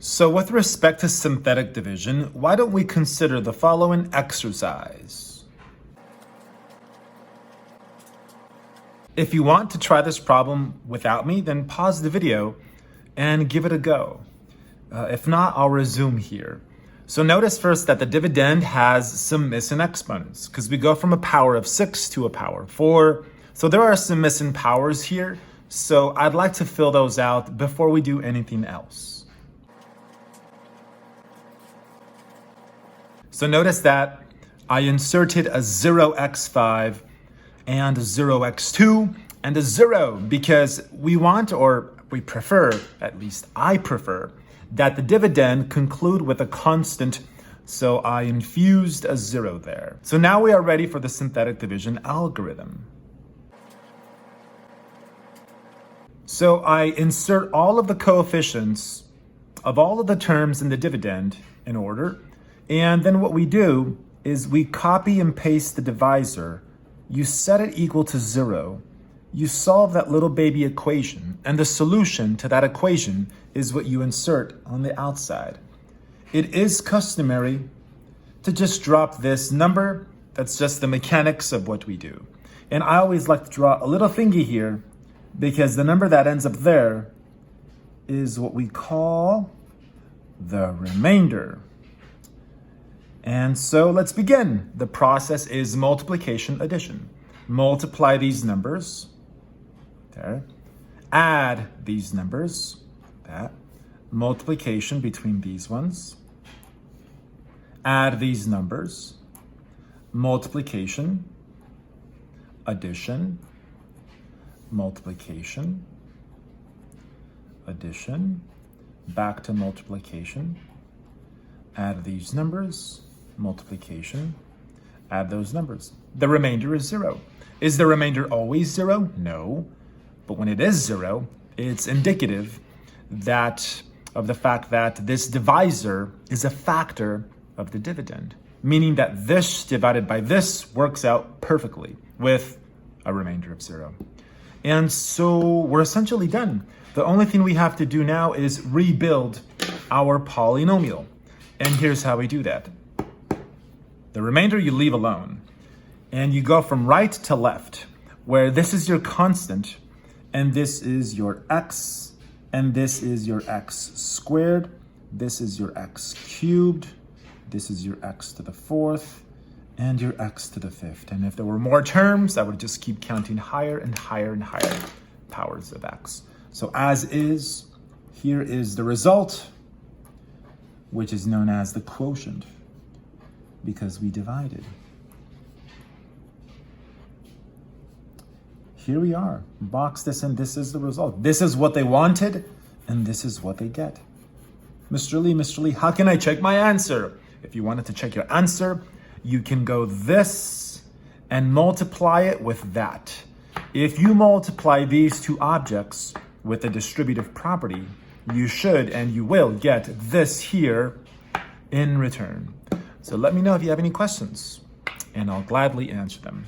So with respect to synthetic division, why don't we consider the following exercise? If you want to try this problem without me, then pause the video and give it a go. If not, I'll resume here. So notice first that the dividend has some missing exponents because we go from a power of 6 to a power of 4. So there are some missing powers here. So I'd like to fill those out before we do anything else. So notice that I inserted a 0x5 and a 0x2 and a 0 because we want, or we prefer, at least I prefer, that the dividend conclude with a constant, so I infused a 0 there. So now we are ready for the synthetic division algorithm. So I insert all of the coefficients of all of the terms in the dividend in order, and then what we do is we copy and paste the divisor. You set it equal to 0. You solve that little baby equation, and the solution to that equation is what you insert on the outside. It is customary to just drop this number. That's just the mechanics of what we do. And I always like to draw a little thingy here because the number that ends up there is what we call the remainder. And so let's begin. The process is multiplication addition. Multiply these numbers. There. Add these numbers. That. Multiplication between these ones. Add these numbers. Multiplication. Addition. Multiplication. Addition. Back to multiplication. Add these numbers. Multiplication, add those numbers. The remainder is 0. Is the remainder always 0? No. But when it is 0, it's indicative of the fact that this divisor is a factor of the dividend, meaning that this divided by this works out perfectly with a remainder of 0. And so we're essentially done. The only thing we have to do now is rebuild our polynomial. And here's how we do that. The remainder you leave alone, and you go from right to left, where this is your constant, and this is your x, and this is your x squared, this is your x cubed, this is your x to the 4th, and your x to the 5th. And if there were more terms, I would just keep counting higher and higher and higher powers of x. So as is, here is the result, which is known as the quotient, because we divided. Here we are. Box this in. This is the result. This is what they wanted, and this is what they get. Mr. Lee, how can I check my answer? If you wanted to check your answer, you can go this and multiply it with that. If you multiply these two objects with a distributive property, you should and you will get this here in return. So let me know if you have any questions, and I'll gladly answer them.